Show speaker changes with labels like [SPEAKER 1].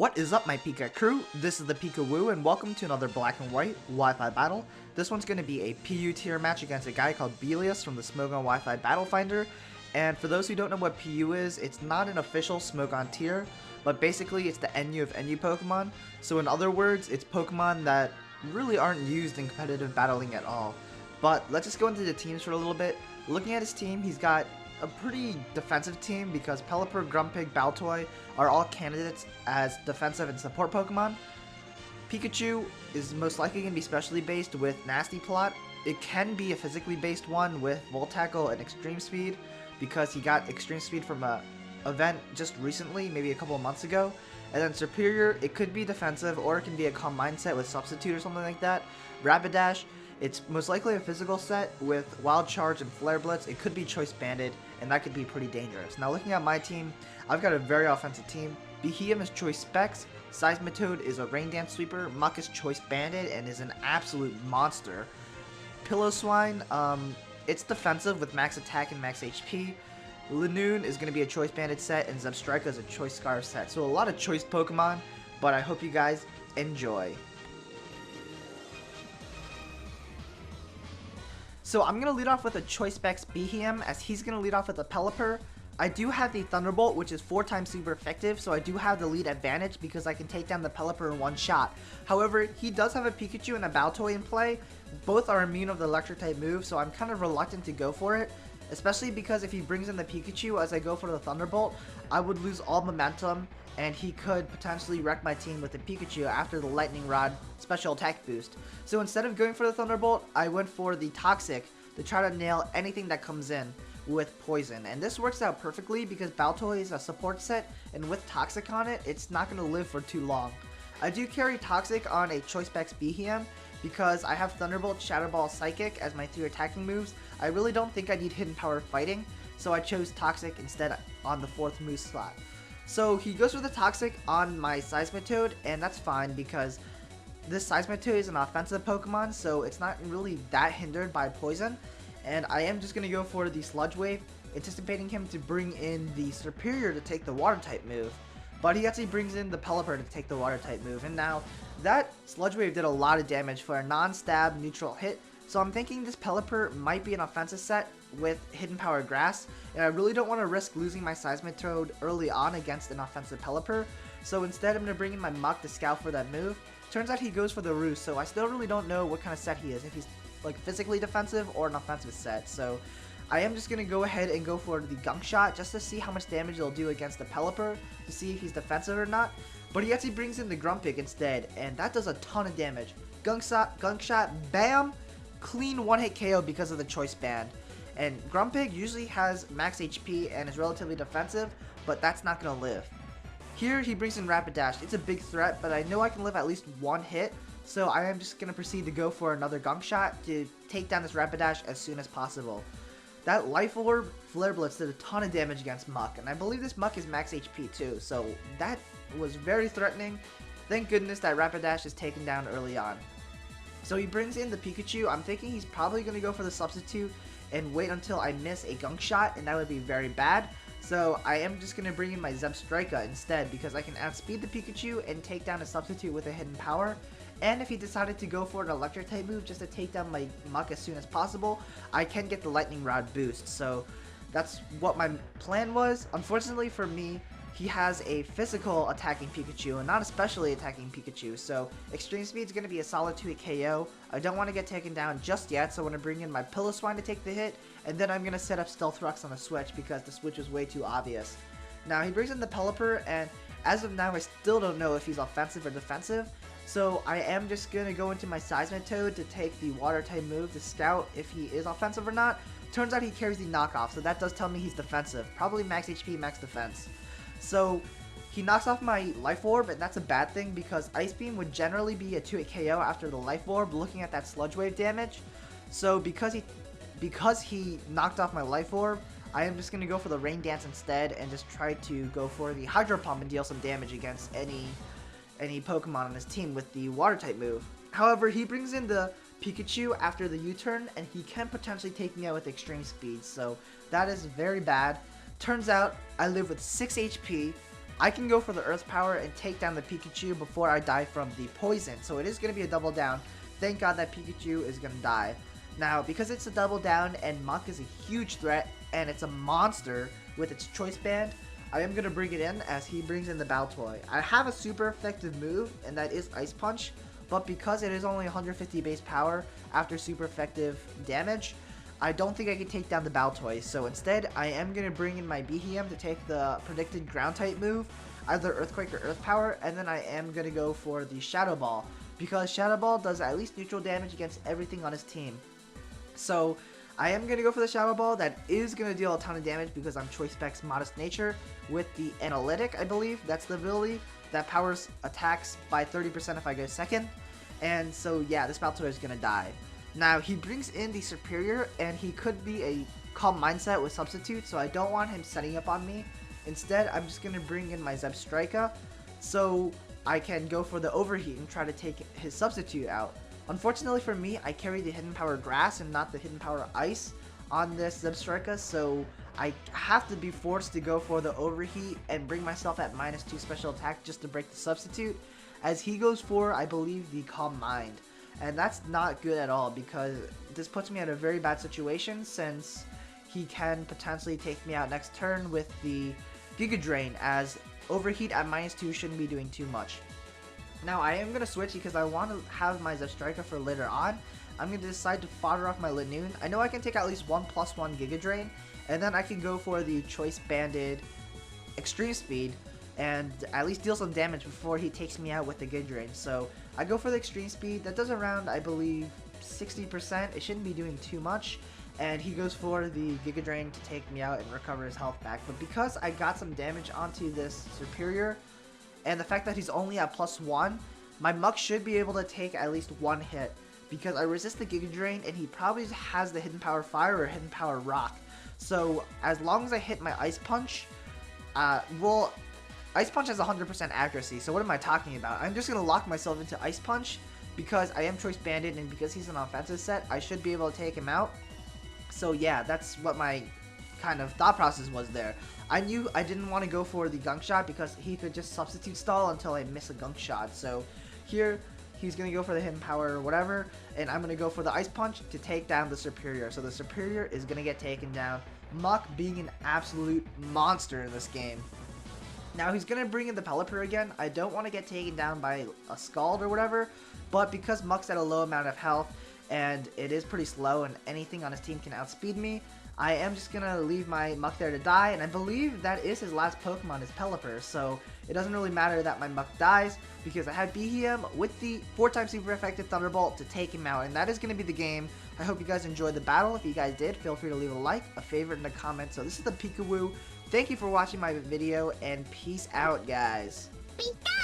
[SPEAKER 1] What is up, my Pika crew? This is the ThePikaWu, and welcome to another black and white Wi-Fi battle. This one's going to be a PU tier match against a guy called Belius from the Smogon Wi-Fi Battle Finder. And for those who don't know what PU is, it's not an official Smogon tier, but basically it's the NU of NU Pokemon. So in other words, it's Pokemon that really aren't used in competitive battling at all. But let's just go into the teams for a little bit. Looking at his team, he's got a pretty defensive team because Pelipper, Grumpig, Baltoy are all candidates as defensive and support Pokemon. Pikachu is most likely going to be specially based with Nasty Plot. It can be a physically based one with Volt Tackle and Extreme Speed because he got Extreme Speed from a event just recently, maybe a couple of months ago. And then Superior, it could be defensive or it can be a Calm Mindset with Substitute or something like that. Rapidash, it's most likely a physical set with Wild Charge and Flare Blitz. It could be Choice Banded, and that could be pretty dangerous. Now looking at my team, I've got a very offensive team. Behemoth is Choice Specs, Seismitoad is a Rain Dance Sweeper, Muck is Choice Banded and is an absolute monster. Piloswine, it's defensive with max attack and max HP. Lanoon is going to be a Choice Banded set, and Zebstrika is a Choice Scarf set. So a lot of choice Pokemon, but I hope you guys enjoy. So I'm going to lead off with a Choice Specs Behemoth, as he's going to lead off with a Pelipper. I do have the Thunderbolt, which is 4 times super effective, so I do have the lead advantage because I can take down the Pelipper in one shot. However, he does have a Pikachu and a Baltoy in play. Both are immune of the electric type move, so I'm kind of reluctant to go for it. Especially because if he brings in the Pikachu as I go for the Thunderbolt, I would lose all momentum and he could potentially wreck my team with the Pikachu after the Lightning Rod special attack boost. So instead of going for the Thunderbolt, I went for the Toxic to try to nail anything that comes in with Poison. And this works out perfectly because Baltoy is a support set, and with Toxic on it, it's not going to live for too long. I do carry Toxic on a Choice Specs Behemoth because I have Thunderbolt, Shadow Ball, Psychic as my 3 attacking moves. I really don't think I need Hidden Power fighting, so I chose Toxic instead on the 4th move slot. So he goes for the Toxic on my Seismitoad, and that's fine because this Seismitoad is an offensive Pokemon, so it's not really that hindered by Poison. And I am just going to go for the Sludge Wave, anticipating him to bring in the Superior to take the Water type move. But he actually brings in the Pelipper to take the Water type move, and now that Sludge Wave did a lot of damage for a non-stab neutral hit. So I'm thinking this Pelipper might be an offensive set with Hidden Power Grass, and I really don't want to risk losing my Seismitoad early on against an offensive Pelipper. So instead I'm going to bring in my Muck to scout for that move. Turns out he goes for the Roost, so I still really don't know what kind of set he is, if he's like physically defensive or an offensive set. So I am just going to go ahead and go for the Gunk Shot just to see how much damage it'll do against the Pelipper, to see if he's defensive or not. But he actually brings in the Grumpig instead, and that does a ton of damage. Gunk Shot, bam! Clean 1-hit KO because of the Choice Band. And Grumpig usually has max HP and is relatively defensive, but that's not going to live. Here he brings in Rapidash. It's a big threat, but I know I can live at least 1 hit, so I am just going to proceed to go for another Gunk Shot to take down this Rapidash as soon as possible. That Life Orb Flare Blitz did a ton of damage against Muck, and I believe this Muck is max HP too, so that was very threatening. Thank goodness that Rapidash is taken down early on. So he brings in the Pikachu. I'm thinking he's probably going to go for the Substitute and wait until I miss a Gunk Shot, and that would be very bad. So I am just going to bring in my Zebstrika instead because I can outspeed the Pikachu and take down a Substitute with a Hidden Power. And if he decided to go for an electric type move just to take down my Muck as soon as possible, I can get the Lightning Rod boost. So that's what my plan was. Unfortunately for me, he has a physical attacking Pikachu and not a specially attacking Pikachu. So Extreme Speed is going to be a solid 2-hit KO. I don't want to get taken down just yet, so I'm going to bring in my Piloswine to take the hit. And then I'm going to set up Stealth Rocks on the switch because the switch is way too obvious. Now he brings in the Pelipper, and as of now I still don't know if he's offensive or defensive. So I am just going to go into my Seismitoad to take the Water type move to scout if he is offensive or not. Turns out he carries the knockoff, so that does tell me he's defensive. Probably max HP, max defense. So he knocks off my Life Orb, and that's a bad thing because Ice Beam would generally be a 2-hit KO after the Life Orb, looking at that Sludge Wave damage. So because he knocked off my Life Orb, I am just going to go for the Rain Dance instead and just try to go for the Hydro Pump and deal some damage against any Pokemon on his team with the Water type move. However, he brings in the Pikachu after the U-turn, and he can potentially take me out with Extreme Speed, so that is very bad. Turns out I live with 6 HP, I can go for the Earth Power and take down the Pikachu before I die from the poison. So it is going to be a double down. Thank God that Pikachu is going to die. Now, because it's a double down and Muck is a huge threat and it's a monster with its Choice Band, I am going to bring it in as he brings in the Baltoy. I have a super effective move, and that is Ice Punch, but because it is only 150 base power after super effective damage, I don't think I can take down the Baltoy. So instead, I am going to bring in my Behem to take the predicted ground type move, either Earthquake or Earth Power, and then I am going to go for the Shadow Ball, because Shadow Ball does at least neutral damage against everything on his team. So I am going to go for the Shadow Ball. That is going to deal a ton of damage because I'm Choice Spec's Modest Nature with the Analytic, I believe. That's the ability that powers attacks by 30% if I go second. And so yeah, this Baltoy is going to die. Now he brings in the Superior, and he could be a Calm Mindset with Substitute, so I don't want him setting up on me. Instead, I'm just going to bring in my Zebstrika so I can go for the Overheat and try to take his Substitute out. Unfortunately for me, I carry the Hidden Power Grass and not the Hidden Power Ice on this Zebstrika, so I have to be forced to go for the Overheat and bring myself at -2 special attack just to break the Substitute, as he goes for, I believe, the Calm Mind. And that's not good at all, because this puts me at a very bad situation since he can potentially take me out next turn with the Giga Drain, as Overheat at -2 shouldn't be doing too much. Now I am going to switch because I want to have my Zebstrika for later on. I'm going to decide to fodder off my Linoon. I know I can take at least 1+1 Giga Drain, and then I can go for the Choice Banded Extreme Speed and at least deal some damage before he takes me out with the Giga Drain. So I go for the Extreme Speed. That does around, I believe, 60%. It shouldn't be doing too much. And he goes for the Giga Drain to take me out and recover his health back. But because I got some damage onto this Superior, and the fact that he's only at +1, my Muck should be able to take at least one hit, because I resist the Giga Drain and he probably has the Hidden Power Fire or Hidden Power Rock. So as long as I hit my Ice Punch, well, Ice Punch has 100% accuracy, so what am I talking about? I'm just going to lock myself into Ice Punch because I am Choice Banded, and because he's an offensive set, I should be able to take him out. So yeah, that's what my kind of thought process was there. I knew I didn't want to go for the Gunk Shot because he could just substitute stall until I miss a Gunk Shot. So here, he's going to go for the Hidden Power or whatever, and I'm going to go for the Ice Punch to take down the Superior. So the Superior is going to get taken down. Muck being an absolute monster in this game. Now he's going to bring in the Pelipper again. I don't want to get taken down by a Scald or whatever, but because Muck's at a low amount of health and it is pretty slow and anything on his team can outspeed me, I am just going to leave my Muck there to die, and I believe that is his last Pokemon, is Pelipper, so it doesn't really matter that my Muck dies because I have Behem with the 4x super effective Thunderbolt to take him out, and that is going to be the game. I hope you guys enjoyed the battle. If you guys did, feel free to leave a like, a favorite, and a comment. So this is ThePikaWu. Thank you for watching my video, and peace out, guys.
[SPEAKER 2] Pika!